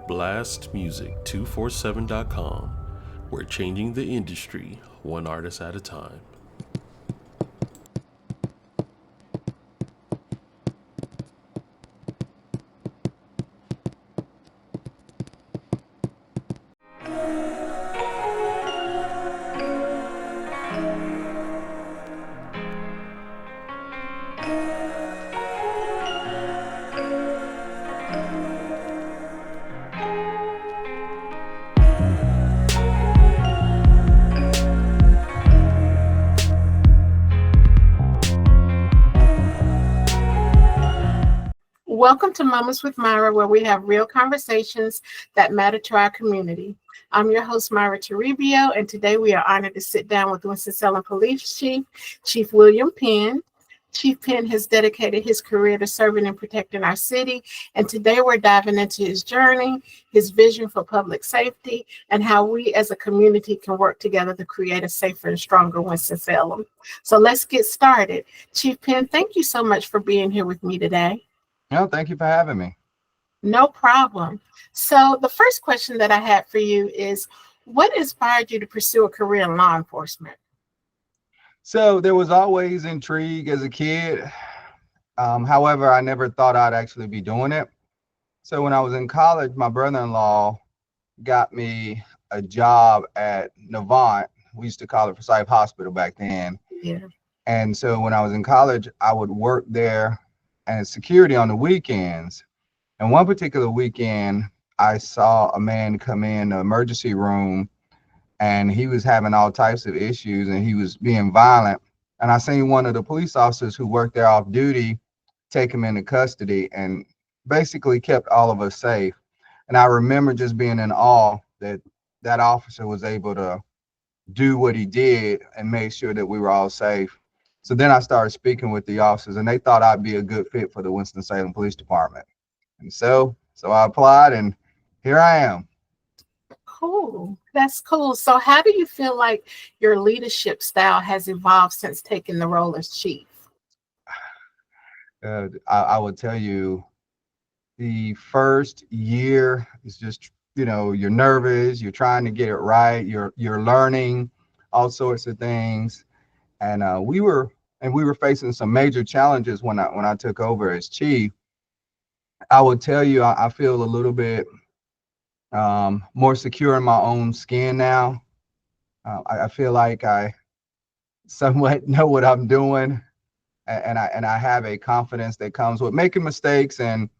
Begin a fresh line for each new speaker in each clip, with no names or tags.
blastmusic247.com. We're changing the industry one artist at a time.
Welcome to Moments with Myra, where we have real conversations that matter to our community. I'm your host, Myra Toribio, and today we are honored to sit down with Winston-Salem Police Chief, Chief William Penn. Chief Penn has dedicated his career to serving and protecting our city, and today we're diving into his journey, his vision for public safety, and how we as a community can work together to create a safer and stronger Winston-Salem. So let's get started. Chief Penn, thank you so much for being here with me today.
No, thank you for having me.
No problem. So the first question that I had for you is, what inspired you to pursue a career in law enforcement?
So there was always intrigue as a kid. However, I never thought I'd actually be doing it. So when I was in college, my brother-in-law got me a job at Navant. We used to call it Forsyth Hospital back then.
Yeah.
And so when I was in college, I would work there and security on the weekends. And one particular weekend, I saw a man come in the emergency room and he was having all types of issues and he was being violent. And I seen one of the police officers who worked there off duty take him into custody and basically kept all of us safe. And I remember just being in awe that that officer was able to do what he did and make sure that we were all safe. So then I started speaking with the officers and they thought I'd be a good fit for the Winston-Salem Police Department. And so I applied and here I am.
Cool. That's cool. So how do you feel like your leadership style has evolved since taking the role as chief?
I would tell you the first year is just, you're nervous, you're trying to get it right, you're learning all sorts of things. And we were facing some major challenges when I took over as chief. I would tell you, I feel a little bit more secure in my own skin now. I feel like I somewhat know what I'm doing, and I have a confidence that comes with making mistakes and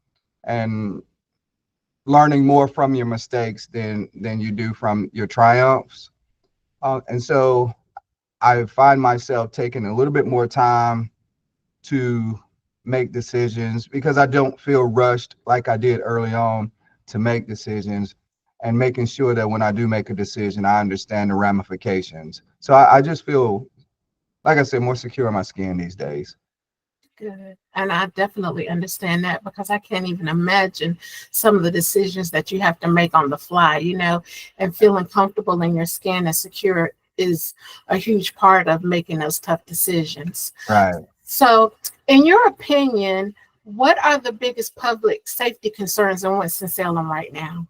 learning more from your mistakes than you do from your triumphs. And so I find myself taking a little bit more time to make decisions because I don't feel rushed like I did early on to make decisions, and making sure that when I do make a decision, I understand the ramifications. So I just feel, like I said, more secure in my skin these days.
Good. And I definitely understand that because I can't even imagine some of the decisions that you have to make on the fly, and feeling comfortable in your skin and secure is a huge part of making those tough decisions.
Right.
So, in your opinion, what are the biggest public safety concerns in Winston-Salem right now?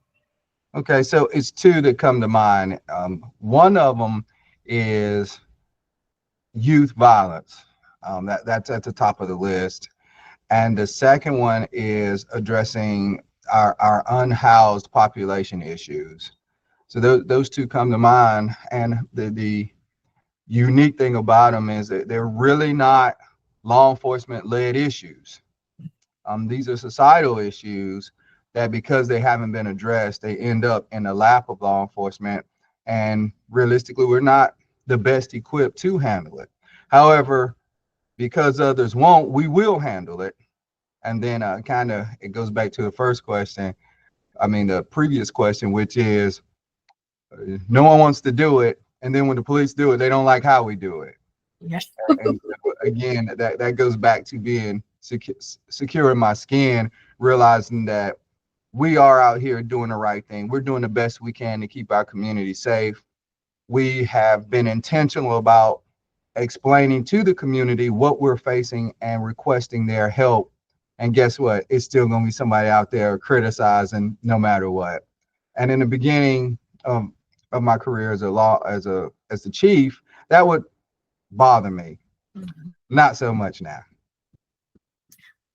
Okay, so it's two that come to mind. One of them is youth violence. That's at the top of the list. And the second one is addressing our unhoused population issues. So those two come to mind. And the unique thing about them is that they're really not law enforcement led issues. These are societal issues that because they haven't been addressed, they end up in the lap of law enforcement. And realistically, we're not the best equipped to handle it. However, because others won't, we will handle it. And then it goes back to the the previous question, which is no one wants to do it. And then when the police do it, they don't like how we do it.
Yes.
And again, that goes back to being secure in my skin, realizing that we are out here doing the right thing. We're doing the best we can to keep our community safe. We have been intentional about explaining to the community what we're facing and requesting their help And guess what? It's still going to be somebody out there criticizing no matter what. And in the beginning of my career as a law as the chief, that would bother me.
Mhm.
Not so much now.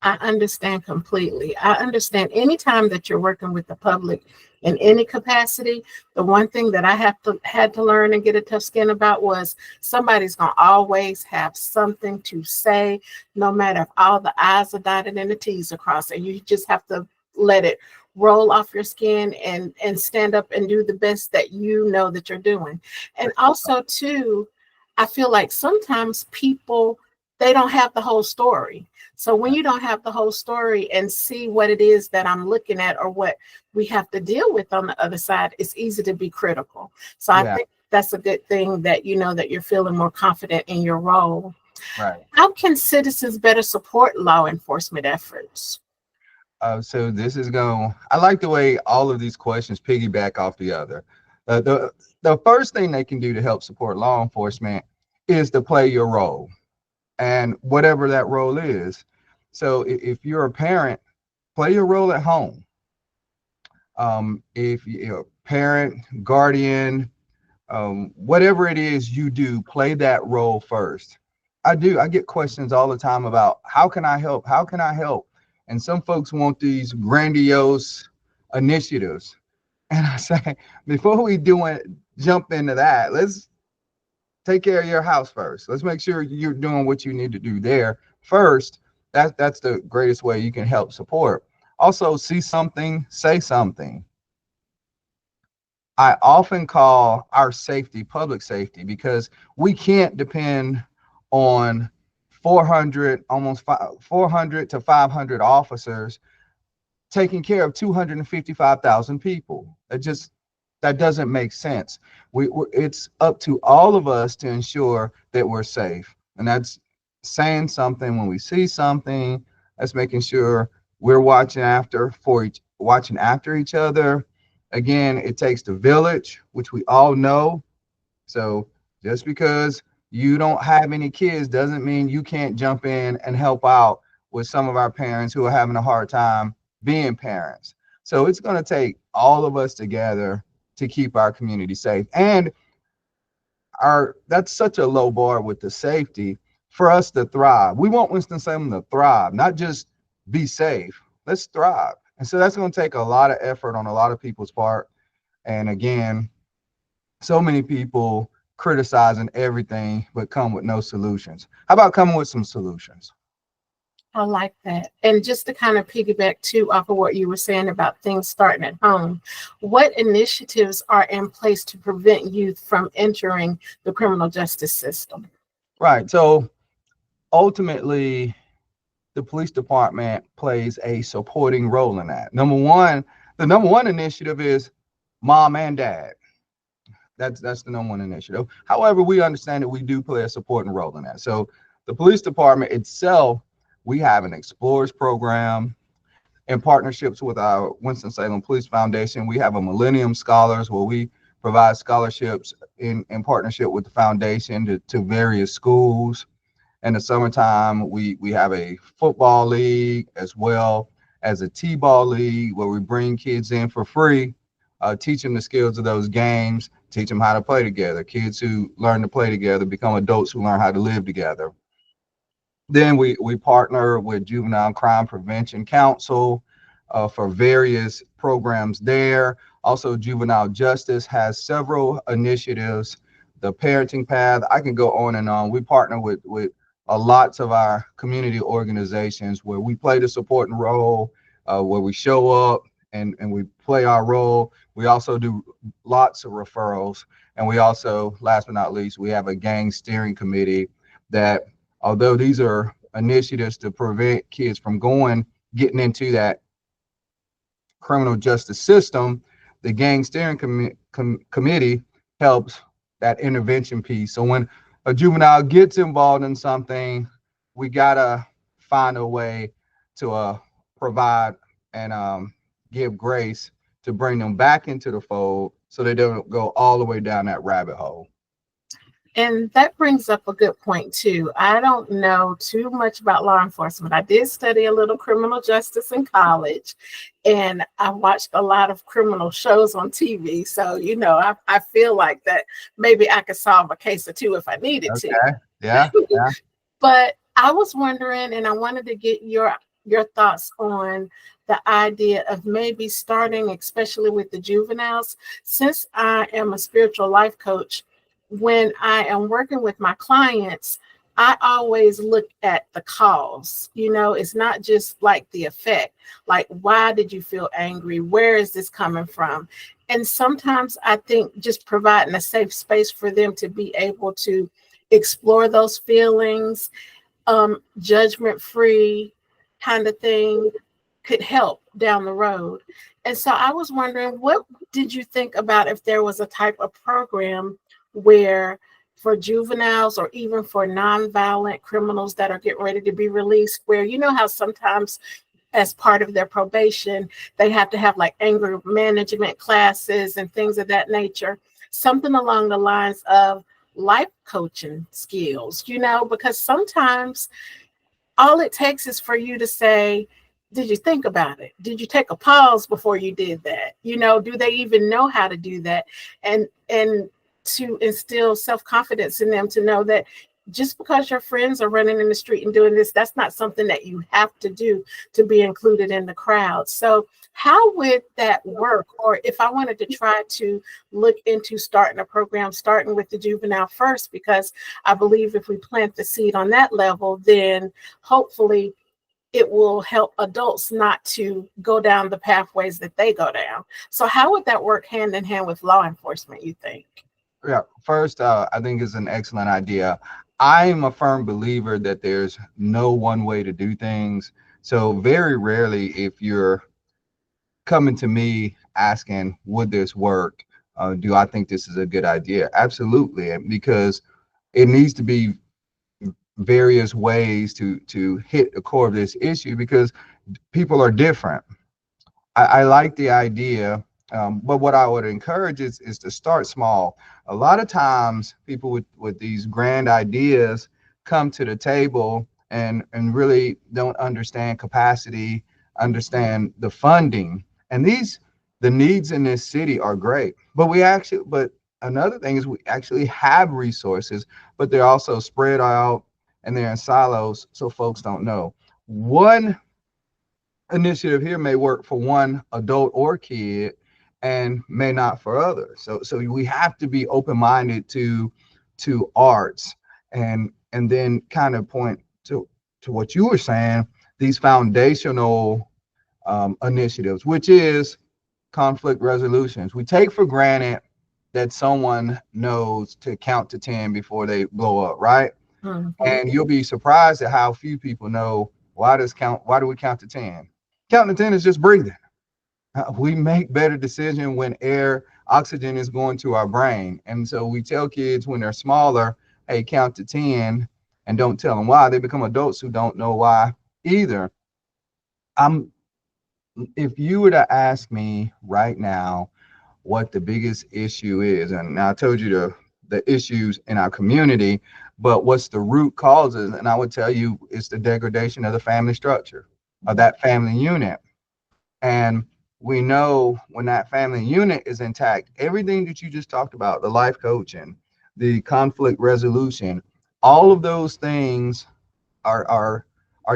I understand completely. I understand anytime that you're working with the public in any capacity, the one thing that I had to learn and get a tough skin about was somebody's gonna always have something to say, no matter if all the I's are dotted and the T's are crossed. And you just have to let it roll off your skin and stand up and do the best that you know that you're doing. And also too, I feel like sometimes people they don't have the whole story. So when you don't have the whole story and see what it is that I'm looking at or what we have to deal with on the other side, it's easy to be critical. So I
Yeah,
think that's a good thing that you know that you're feeling more confident in your role.
right.
How can citizens better support law enforcement efforts?
So this is going. I like the way all of these questions piggyback off the other. The first thing they can do to help support law enforcement is to play your role, and whatever that role is. So if you're a parent, play your role at home. If you're a parent, guardian, whatever it is you do, play that role first. I do. I get questions all the time about how can I help? How can I help? And some folks want these grandiose initiatives. And I say, before we jump into that, let's take care of your house first. Let's make sure you're doing what you need to do there first. That's the greatest way you can help support. Also, see something, say something. I often call our safety public safety because we can't depend on 400, 400 to 500 officers taking care of 255,000 people. That doesn't make sense. It's up to all of us to ensure that we're safe, and that's saying something when we see something. That's making sure we're watching after each other. Again, it takes the village, which we all know. So just because you don't have any kids doesn't mean you can't jump in and help out with some of our parents who are having a hard time being parents. So it's going to take all of us together to keep our community safe. And our that's such a low bar with the safety for us to thrive. We want Winston-Salem to thrive, not just be safe. Let's thrive. And so that's going to take a lot of effort on a lot of people's part. And again, so many people criticizing everything but come with no solutions. How about coming with some solutions?
I like that. And just to kind of piggyback too off of what you were saying about things starting at home, what initiatives are in place to prevent youth from entering the criminal justice system?
Right. So ultimately, the police department plays a supporting role in that. The number one initiative is mom and dad. That's the number one initiative. However, we understand that we do play a supporting role in that. So the police department itself, we have an explorers program in partnerships with our Winston-Salem Police Foundation. We have a Millennium Scholars where we provide scholarships in partnership with the foundation to various schools. In the summertime, we have a football league as well as a t-ball league where we bring kids in for free, teach them the skills of those games, teach them how to play together. Kids who learn to play together become adults who learn how to live together. Then we partner with Juvenile Crime Prevention Council for various programs there. Also, Juvenile Justice has several initiatives. The Parenting Path, I can go on and on. We partner with lots of our community organizations where we play the supporting role, where we show up and we play our role. We also do lots of referrals. And we also, last but not least, we have a gang steering committee that, although these are initiatives to prevent kids from getting into that criminal justice system, the gang steering committee helps that intervention piece. So when a juvenile gets involved in something, we gotta find a way to provide and give grace to bring them back into the fold so they don't go all the way down that rabbit hole.
And that brings up a good point too. I don't know too much about law enforcement. I did study a little criminal justice in college, and I watched a lot of criminal shows on TV. So, I feel like that maybe I could solve a case or two if I needed to.
Okay. Yeah. Yeah.
But I was wondering, and I wanted to get your thoughts on the idea of maybe starting, especially with the juveniles. Since I am a spiritual life coach, when I am working with my clients, I always look at the cause. It's not just like the effect. Like, why did you feel angry? Where is this coming from? And sometimes I think just providing a safe space for them to be able to explore those feelings, judgment free kind of thing, could help down the road. And so I was wondering, what did you think about if there was a type of program where for juveniles or even for nonviolent criminals that are getting ready to be released, where how sometimes as part of their probation, they have to have like anger management classes and things of that nature, something along the lines of life coaching skills, because sometimes all it takes is for you to say, did you think about it? Did you take a pause before you did that? Do they even know how to do that? And to instill self-confidence in them to know that just because your friends are running in the street and doing this, that's not something that you have to do to be included in the crowd. So how would that work? Or if I wanted to try to look into starting a program, starting with the juvenile first, because I believe if we plant the seed on that level, then hopefully it will help adults not to go down the pathways that they go down. So how would that work hand in hand with law enforcement, you think?
Yeah. First, I think it's an excellent idea. I'm a firm believer that there's no one way to do things. So very rarely, if you're coming to me asking, would this work? Do I think this is a good idea? Absolutely, because it needs to be various ways to hit the core of this issue because people are different. I like the idea, but what I would encourage is to start small. A lot of times, people with these grand ideas come to the table and really don't understand capacity, understand the funding, and the needs in this city are great. But another thing is we actually have resources, but they're also spread out and they're in silos, so folks don't know. One initiative here may work for one adult or kid and may not for others. So we have to be open-minded to arts and then kind of point to what you were saying, these foundational initiatives, which is conflict resolutions. We take for granted that someone knows to count to 10 before they blow up, right?
Mhm.
And you'll be surprised at how few people know why do we count to 10? Counting to 10 is just breathing. We make better decisions when oxygen is going to our brain. And so we tell kids when they're smaller, hey, count to 10 and don't tell them why. They become adults who don't know why either. I'm If you were to ask me right now what the biggest issue is, and I told you the issues in our community, but what's the root causes? And I would tell you it's the degradation of the family structure, of that family unit. And we know when that family unit is intact, everything that you just talked about, the life coaching, the conflict resolution, all of those things are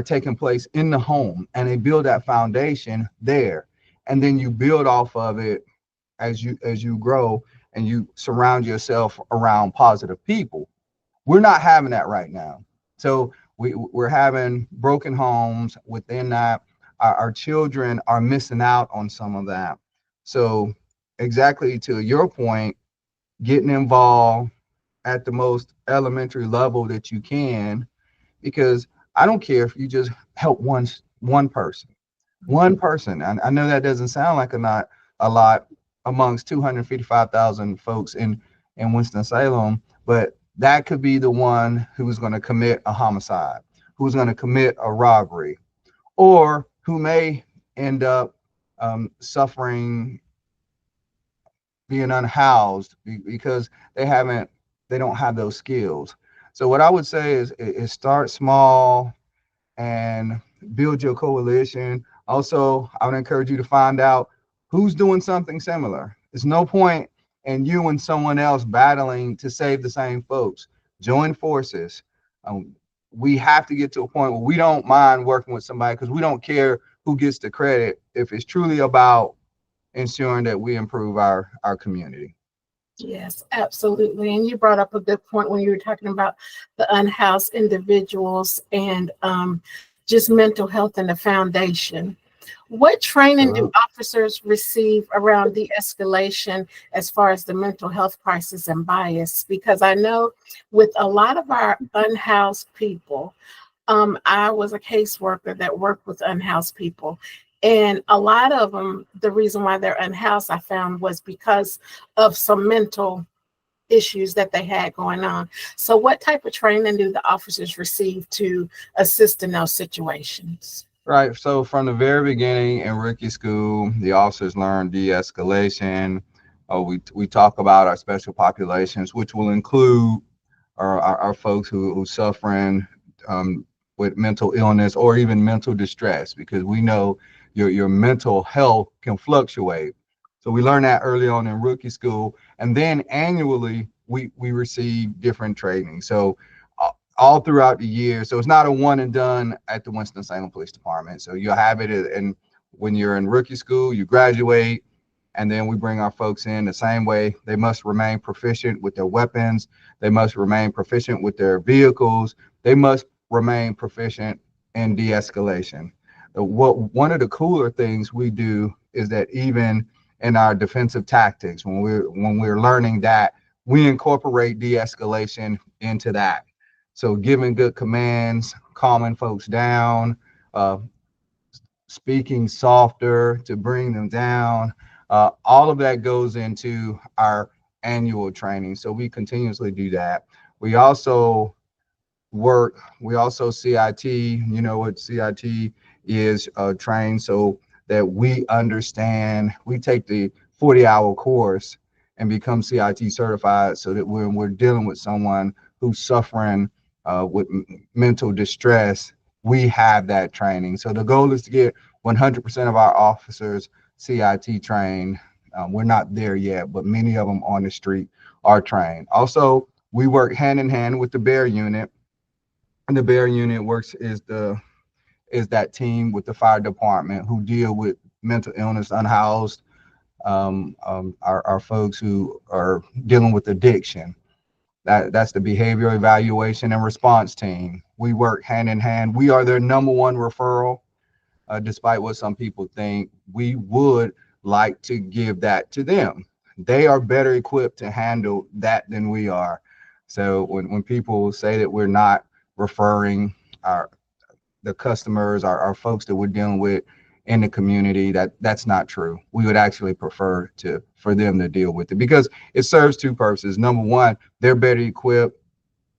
taking place in the home and they build that foundation there. And then you build off of it as you grow and you surround yourself around positive people. We're not having that right now. So we're having broken homes within that. Our children are missing out on some of that. So exactly to your point, getting involved at the most elementary level that you can, because I don't care if you just help one person. One person. I know that doesn't sound like a lot amongst 255,000 folks in Winston-Salem, but that could be the one who's going to commit a homicide, who's going to commit a robbery, or who may end up suffering, being unhoused because they haven't they don't have those skills. So what I would say is start small and build your coalition. Also, I would encourage you to find out who's doing something similar. There's no point in you and someone else battling to save the same folks. Join forces. Um, we have to get to a point where we don't mind working with somebody because we don't care who gets the credit if it's truly about ensuring that we improve our community.
Yes, absolutely. And you brought up a good point when you were talking about the unhoused individuals and just mental health and the foundation. What training do
Absolutely.
officers receive around de-escalation as far as the mental health crisis and bias? Because I know with a lot of our unhoused people, I was a caseworker that worked with unhoused people. And a lot of them, the reason why they're unhoused, I found, was because of some mental issues that they had going on. So, what type of training do the officers receive to assist in those situations?
Right. So from the very beginning in rookie school, the officers learn de-escalation. We talk about our special populations, which will include our folks who suffering um, with mental illness or even mental distress, because we know your mental health can fluctuate. So we learn that early on in rookie school, and then annually we receive different training. So all throughout the year. So it's not a one and done at the Winston-Salem Police Department. So you'll have it, and when you're in rookie school, you graduate, and then we bring our folks in the same way. They must remain proficient with their weapons. They must remain proficient with their vehicles. They must remain proficient in de-escalation. What one of the cooler things we do is that even in our defensive tactics, when we're learning that, we incorporate de-escalation into that. So giving good commands, calming folks down, uh, speaking softer to bring them down. All of that goes into our annual training. So we continuously do that. We also we also CIT, you know what CIT is, trained so that we understand, we take the 40-hour course and become CIT certified so that when we're dealing with someone who's suffering with mental distress, we have that training. So the goal is to get 100% of our officers CIT trained. We're not there yet, but many of them on the street are trained. Also, we work hand in hand with the Bear Unit, and the Bear Unit works is that team with the fire department who deal with mental illness, unhoused, our folks who are dealing with addiction. That's the behavioral evaluation and response team. We work hand in hand. We are their number one referral, despite what some people think. We would like to give that to them. They are better equipped to handle that than we are. So when people say that we're not referring our the customers, our folks that we're dealing with in the community, that's not true. We would actually prefer for them to deal with it because it serves two purposes. Number one, they're better equipped.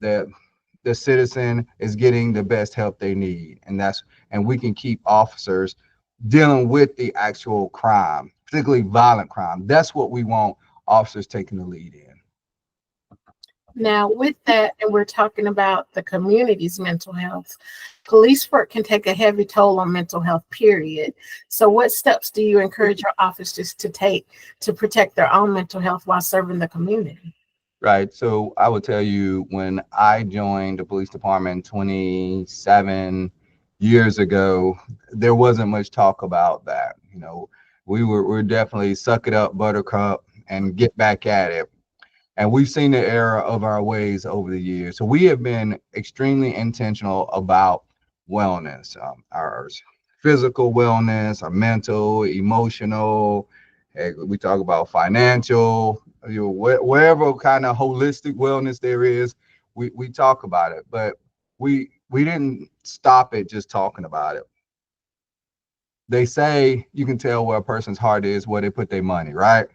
That the citizen is getting the best help they need, and we can keep officers dealing with the actual crime, particularly violent crime. That's what we want officers taking the lead in.
Now, with that, and we're talking about the community's mental health, police work can take a heavy toll on mental health, period. So, what steps do you encourage your officers to take to protect their own mental health while serving the community?
Right. So I would tell you, when I joined the police department 27 years ago, there wasn't much talk about that. We're definitely suck it up, buttercup, and get back at it. And we've seen the error of our ways over the years. So we have been extremely intentional about wellness, our physical wellness, our mental, emotional. We talk about financial, wherever kind of holistic wellness there is, we talk about it. But we didn't stop at just talking about it. They say you can tell where a person's heart is where they put their money, right?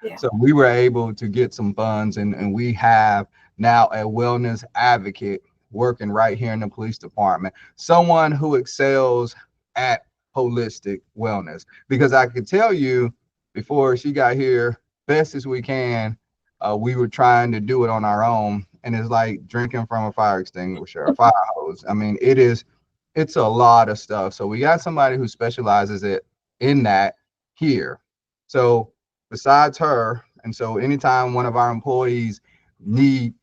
Yeah.
So we were able to get some funds, and we have now a wellness advocate working right here in the police department, someone who excels at holistic wellness. Because I could tell you before she got here, best as we can, we were trying to do it on our own, and it's like drinking from a fire extinguisher, a fire hose. I mean, it's a lot of stuff. So we got somebody who specializes in that here. So besides her, and so anytime one of our employees need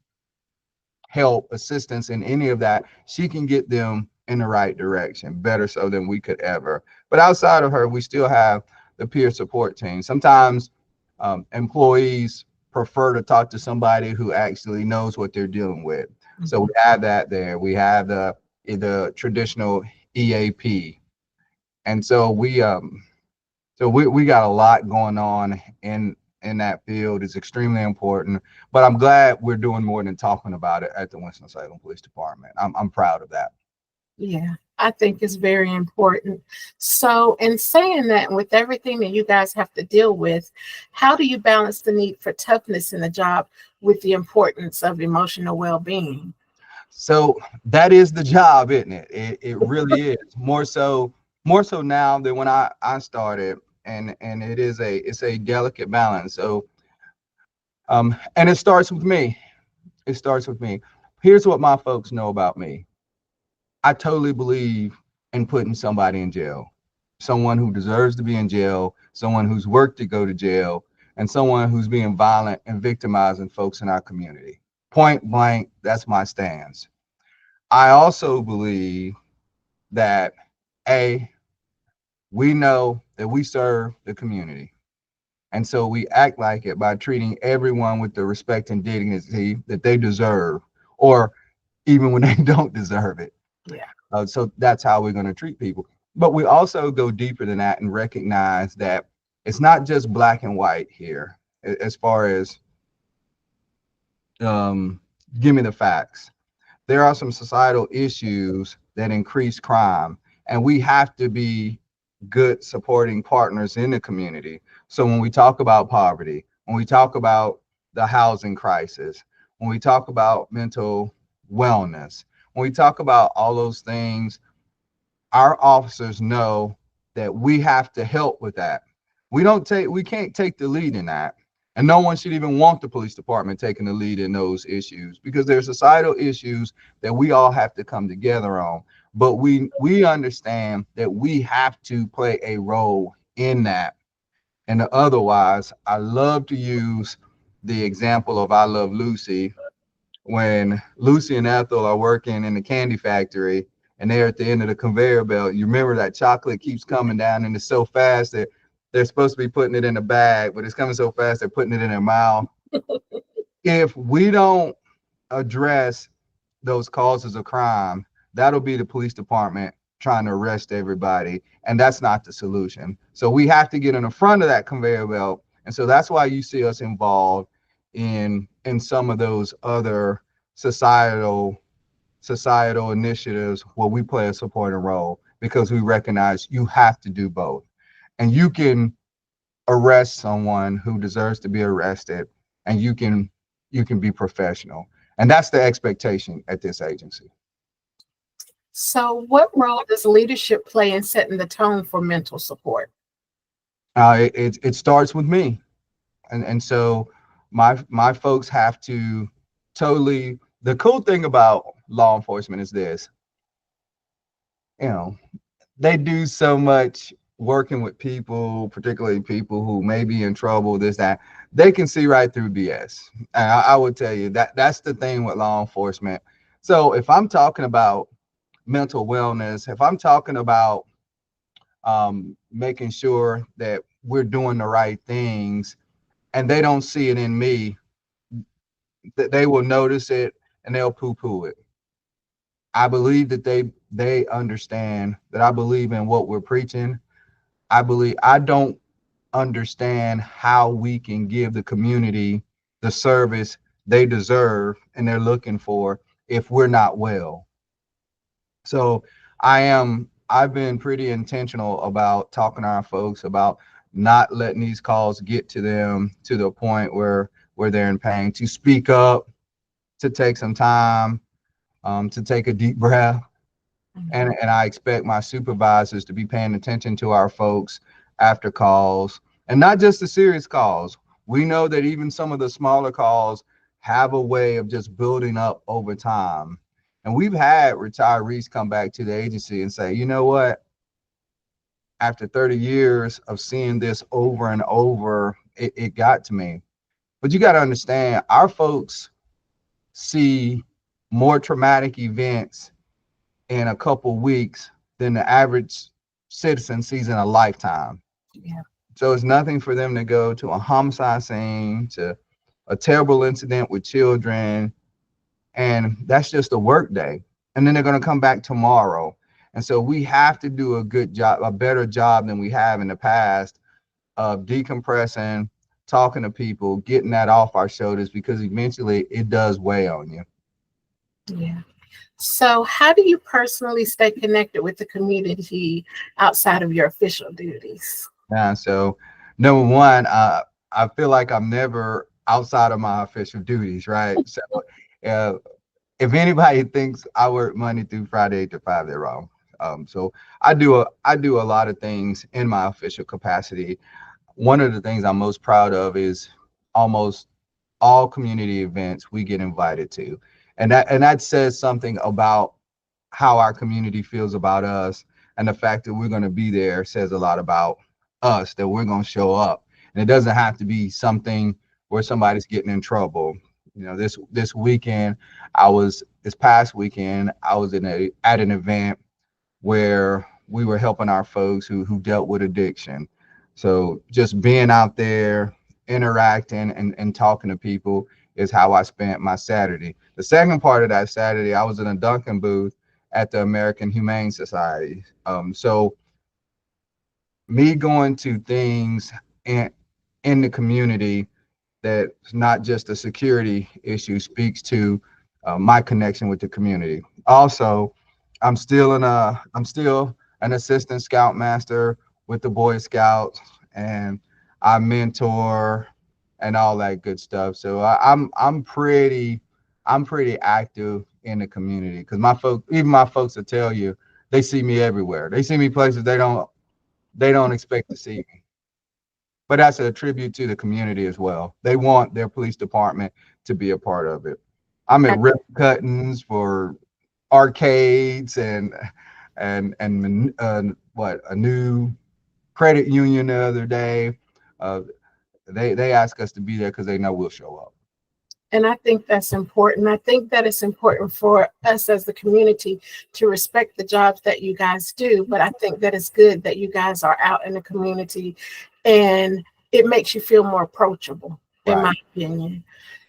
help, assistance in any of that, she can get them in the right direction, better so than we could ever. But outside of her, we still have the peer support team. Sometimes employees prefer to talk to somebody who actually knows what they're dealing with. So we have that there. We have the traditional EAP, and so we got a lot going on in that field. Is extremely important. But I'm glad we're doing more than talking about it at the Winston-Salem Police Department. I'm proud of that.
Yeah, I think it's very important. So, in saying that, with everything that you guys have to deal with, how do you balance the need for toughness in the job with the importance of emotional well-being?
So that is the job, isn't it? It really is more so now than when I started, and it's a delicate balance. So and it starts with me. It starts with me. Here's what my folks know about me. I totally believe in putting somebody in jail, someone who deserves to be in jail, someone who's worked to go to jail, and someone who's being violent and victimizing folks in our community. Point blank, that's my stance. I also believe that A, we know that we serve the community. And so we act like it by treating everyone with the respect and dignity that they deserve, or even when they don't deserve it.
Yeah.
So that's how we're going to treat people. But we also go deeper than that and recognize that it's not just black and white here, as far as give me the facts. There are some societal issues that increase crime, and we have to be good supporting partners in the community. So when we talk about poverty, when we talk about the housing crisis, when we talk about mental wellness, when we talk about all those things, our officers know that we have to help with that. We can't take the lead in that. And no one should even want the police department taking the lead in those issues, because there's societal issues that we all have to come together on. But we understand that we have to play a role in that. And otherwise, I love to use the example of I Love Lucy, when Lucy and Ethel are working in the candy factory and they're at the end of the conveyor belt. You remember that chocolate keeps coming down, and it's so fast that they're supposed to be putting it in a bag, but it's coming so fast they're putting it in their mouth. If we don't address those causes of crime, that'll be the police department trying to arrest everybody, and that's not the solution. So we have to get in the front of that conveyor belt, and so that's why you see us involved in some of those other societal initiatives where we play a supporting role, because we recognize you have to do both. And you can arrest someone who deserves to be arrested, and you can be professional. And that's the expectation at this agency.
So, what role does leadership play in setting the tone for mental support?
It starts with me. And so my folks have to totally, the cool thing about law enforcement is this, you know, they do so much working with people, particularly people who may be in trouble, this, that, they can see right through BS. And I would tell you that that's the thing with law enforcement. So if I'm talking about mental wellness, if I'm talking about making sure that we're doing the right things, and they don't see it in me, that they will notice it and they'll poo-poo it. I believe that they understand that I believe in what we're preaching. I don't understand how we can give the community the service they deserve and they're looking for if we're not well. So I've been pretty intentional about talking to our folks about not letting these calls get to them to the point where they're in pain, to speak up, to take some time, to take a deep breath. And I expect my supervisors to be paying attention to our folks after calls, and not just the serious calls. we know that even some of the smaller calls have a way of just building up over time. And we've had retirees come back to the agency and say, you know what, after 30 years of seeing this over and over, it got to me. But you got to understand, our folks see more traumatic events in a couple weeks than the average citizen sees in a lifetime.
Yeah.
So it's nothing for them to go to a homicide scene, to a terrible incident with children, and that's just a work day. And then they're going to come back tomorrow. And so we have to do a good job, a better job than we have in the past of decompressing, talking to people, getting that off our shoulders, because eventually it does weigh on you.
Yeah. So how do you personally stay connected with the community outside of your official duties?
Yeah. So number one, I feel like I'm never outside of my official duties, right? So uh, if anybody thinks I work Monday through Friday 8 to 5, they're wrong. So I do a lot of things in my official capacity. One of the things I'm most proud of is almost all community events we get invited to, and that says something about how our community feels about us, and the fact that we're going to be there says a lot about us, that we're going to show up. And it doesn't have to be something where somebody's getting in trouble. You know, this past weekend I was at an event where we were helping our folks who dealt with addiction. So just being out there, interacting and talking to people is how I spent my Saturday. The second part of that Saturday, I was in a Dunkin' booth at the American Humane Society. So me going to things in the community that's not just a security issue speaks to my connection with the community. Also, I'm still an assistant scoutmaster with the Boy Scouts, and I mentor and all that good stuff. So I'm pretty active in the community, because even my folks will tell you they see me everywhere. They see me places they don't expect to see me. But that's a tribute to the community as well. They want their police department to be a part of it. I'm at ribbon cuttings for arcades and what, a new credit union the other day. Uh, they ask us to be there because they know we'll show up.
And I think that's important. I think that it's important for us as the community to respect the jobs that you guys do. But I think that it's good that you guys are out in the community, and it makes you feel more approachable, in my opinion.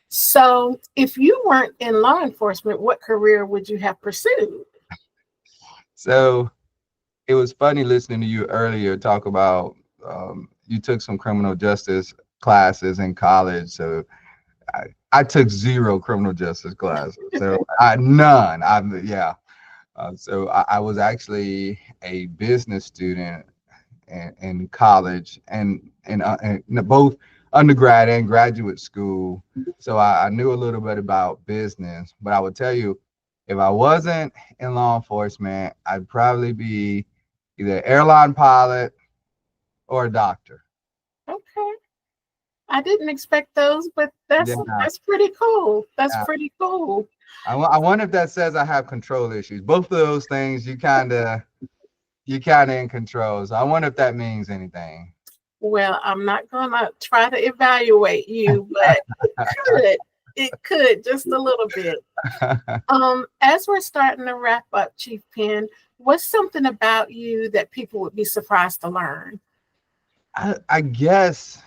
So if you weren't in law enforcement, what career would you have pursued?
So it was funny listening to you earlier talk about you took some criminal justice classes in college. So I took 0 criminal justice classes. So none. Yeah. So I was actually a business student in college and both undergrad and graduate school. So I knew a little bit about business, but I would tell you, if I wasn't in law enforcement, I'd probably be either airline pilot or a doctor.
Okay. I didn't expect those, but that's
Yeah.
pretty cool. That's
Yeah.
pretty cool.
I wonder if that says I have control issues. Both of those things you kind of in control. So I wonder if that means anything.
Well, I'm not gonna try to evaluate you, but it could just a little bit. As we're starting to wrap up, Chief Penn, what's something about you that people would be surprised to learn?
I guess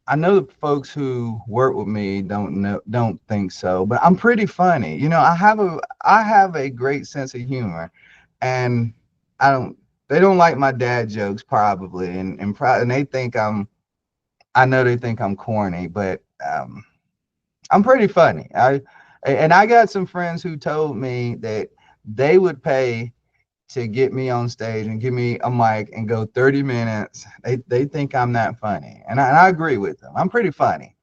I know the folks who work with me don't think so, but I'm pretty funny. You know, I have a great sense of humor, and I don't they don't like my dad jokes probably, and they think I know they think I'm corny, but I'm pretty funny. I got some friends who told me that they would pay to get me on stage and give me a mic and go 30 minutes. They think I'm that funny. And I agree with them. I'm pretty funny.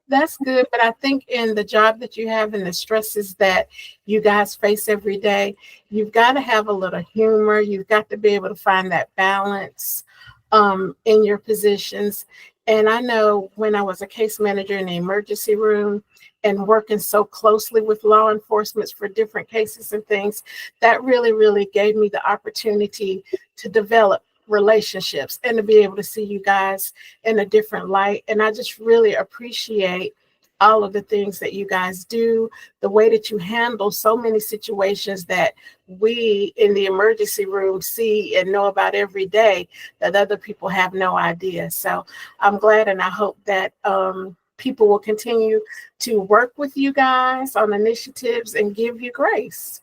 That's good, but I think in the job that you have and the stresses that you guys face every day, you've got to have a little humor. You've got to be able to find that balance. in your positions. And I know when I was a case manager in the emergency room and working so closely with law enforcement for different cases and things, that really, really gave me the opportunity to develop relationships and to be able to see you guys in a different light. And I just really appreciate all of the things that you guys do, the way that you handle so many situations that we in the emergency room see and know about every day that other people have no idea. So I'm glad, and I hope that people will continue to work with you guys on initiatives and give you grace.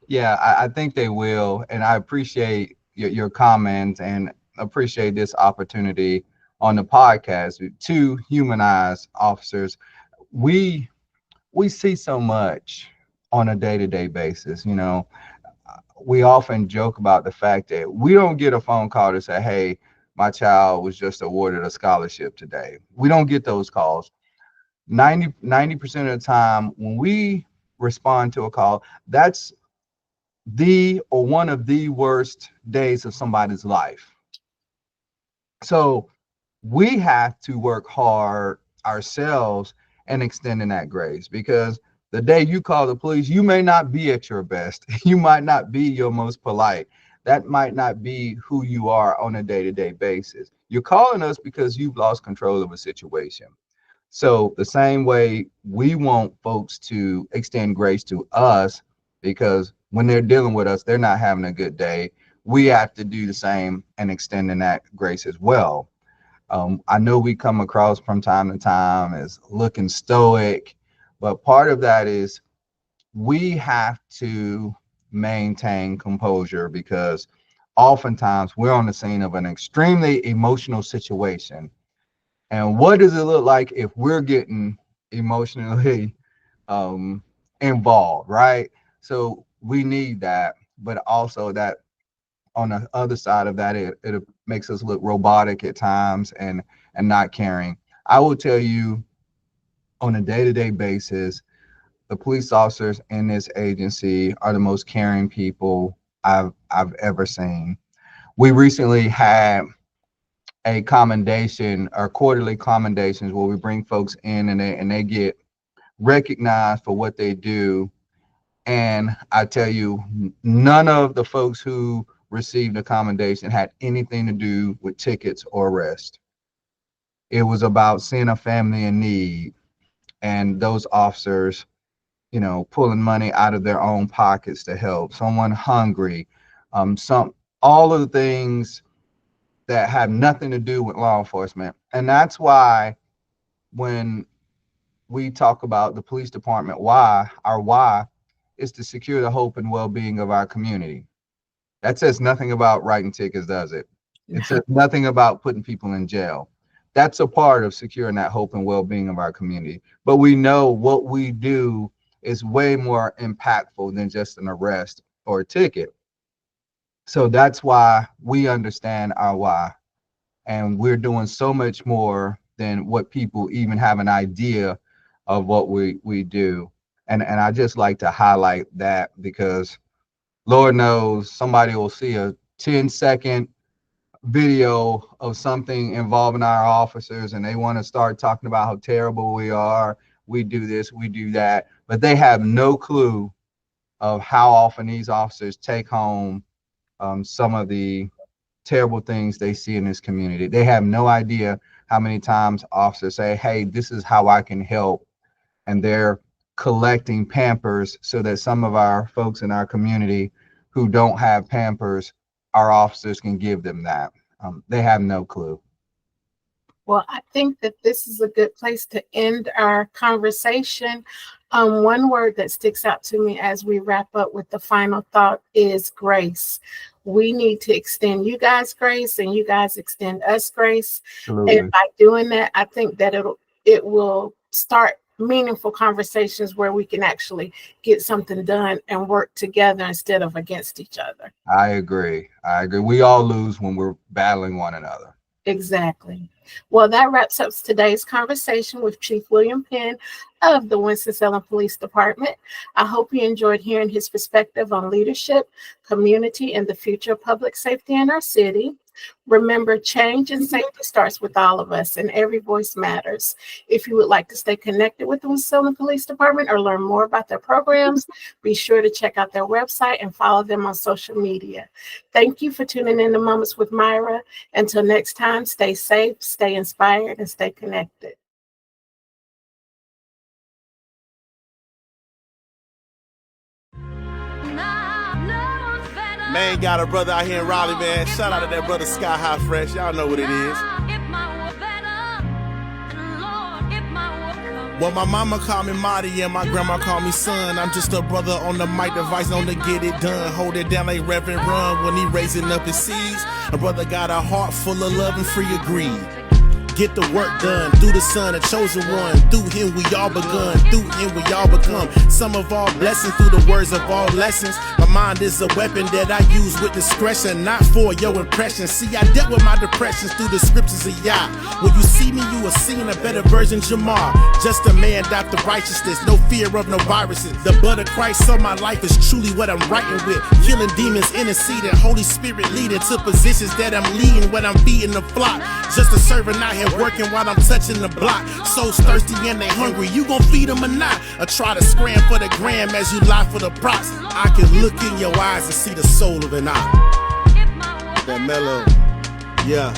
Yeah, I think they will, and I appreciate your comments and appreciate this opportunity on the podcast to humanize officers. We we see so much on a day-to-day basis. We often joke about the fact that we don't get a phone call to say, "Hey, my child was just awarded a scholarship today." We don't get those calls. 90% of the time when we respond to a call, that's the or one of the worst days of somebody's life. So we have to work hard ourselves and extending that grace, because the day you call the police, you may not be at your best. You might not be your most polite. That might not be who you are on a day-to-day basis. You're calling us because you've lost control of a situation. So the same way we want folks to extend grace to us, because when they're dealing with us, they're not having a good day. We have to do the same and extending that grace as well. I know we come across from time to time as looking stoic, but part of that is we have to maintain composure, because oftentimes we're on the scene of an extremely emotional situation. And what does it look like if we're getting emotionally um, involved, right? So we need that, but also that on the other side of that, it makes us look robotic at times and not caring. I will tell you, on a day-to-day basis, the police officers in this agency are the most caring people I've ever seen. We recently had a commendation, or quarterly commendations, where we bring folks in and they get recognized for what they do. And I tell you, none of the folks who received a commendation had anything to do with tickets or arrest. It was about seeing a family in need, and those officers, pulling money out of their own pockets to help someone hungry, some all of the things that have nothing to do with law enforcement. And that's why when we talk about the police department, our why is to secure the hope and well-being of our community. That says nothing about writing tickets, does it? It says nothing about putting people in jail. That's a part of securing that hope and well-being of our community. But we know what we do is way more impactful than just an arrest or a ticket. So that's why we understand our why. And we're doing so much more than what people even have an idea of what we do. And I just like to highlight that, because Lord knows somebody will see a 10-second video of something involving our officers and they want to start talking about how terrible we are. We do this, we do that, but they have no clue of how often these officers take home some of the terrible things they see in this community. They have no idea how many times officers say, "Hey, this is how I can help," and they're collecting Pampers so that some of our folks in our community who don't have Pampers, our officers can give them that. They have no clue.
Well, I think that this is a good place to end our conversation. One word that sticks out to me as we wrap up with the final thought is grace. We need to extend you guys grace, and you guys extend us grace.
Absolutely.
And by doing that, I think that it will start meaningful conversations where we can actually get something done and work together instead of against each other.
I agree. We all lose when we're battling one another.
Exactly. Well, that wraps up today's conversation with Chief William Penn of the Winston-Salem Police Department. I hope you enjoyed hearing his perspective on leadership, community, and the future of public safety in our city. Remember, change and safety starts with all of us, and every voice matters. If you would like to stay connected with the Winston-Salem Police Department or learn more about their programs, be sure to check out their website and follow them on social media. Thank you for tuning in to Moments with Myra. Until next time, stay safe, stay inspired, and stay connected.
Man, got a brother out here in Raleigh, man. Shout out to that brother Sky High Fresh. Y'all know what it is. Well, my mama called me Marty and my grandma called me son. I'm just a brother on the mic device, on to get it done. Hold it down like Reverend Run when he raising up his seeds. A brother got a heart full of love and free of greed. Get the work done through the Son, a chosen one. Through him we all begun, through him we all become. Some of all blessings through the words of all lessons. My mind is a weapon that I use with discretion, not for your impression. See, I dealt with my depressions through the scriptures of Yah. When you see me, you are seeing a better version Jamar. Just a man after righteousness, no fear of no viruses. The blood of Christ on my life is truly what I'm writing with. Killing demons, interceding, Holy Spirit leading to positions that I'm leading when I'm feeding the flock. Just a servant out here working while I'm touching the block. Souls thirsty and they hungry, you gon' feed them or not? Or try to scram for the gram as you lie for the props? I can look in your eyes and see the soul of an eye. That mellow, yeah.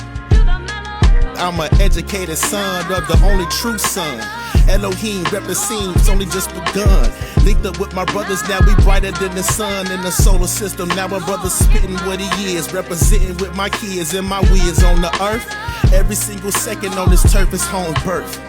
I'm an educated son of the only true son. Elohim represents, it's only just begun. Linked up with my brothers, now we brighter than the sun in the solar system. Now my brother's spitting what he is, representing with my kids and my weirds on the earth. Every single second on this turf is home birth.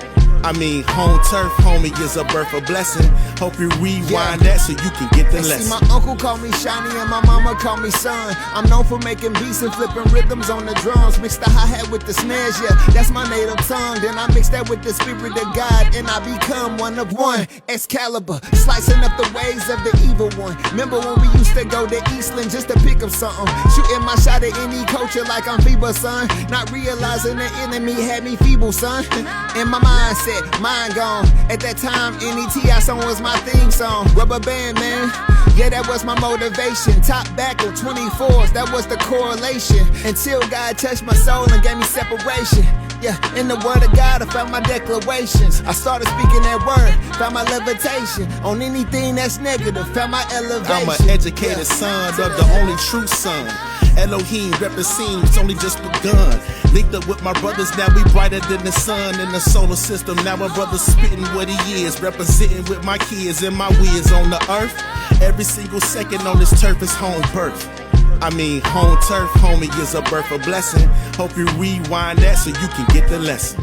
I mean, home turf, homie, is a birth of blessing. Hope you rewind that so you can get the lesson.
See, my uncle called me Shiny and my mama called me son. I'm known for making beats and flipping rhythms on the drums. Mix the hi-hat with the snares, yeah, that's my native tongue. Then I mix that with the spirit of God and I become one of one. Excalibur, slicing up the ways of the evil one. Remember when we used to go to Eastland just to pick up something? Shooting my shot at any culture like I'm feeble, son. Not realizing the enemy had me feeble, son. In my mindset, mind gone. At that time, NETI song was my theme song. Rubber band, man. Yeah, that was my motivation. Top back on 24s, that was the correlation. Until God touched my soul and gave me separation. Yeah, in the word of God, I found my declarations. I started speaking that word, found my levitation. On anything that's negative, found my elevation.
I'm an educated son of the only true son. Elohim represents, it's only just begun. Linked up with my brothers, now we brighter than the sun in the solar system. Now my brother's spitting what he is, representing with my kids and my weirds on the earth. Every single second on this turf is home birth. I mean, home turf, homie, is a birth of blessing. Hope you rewind that so you can get the lesson.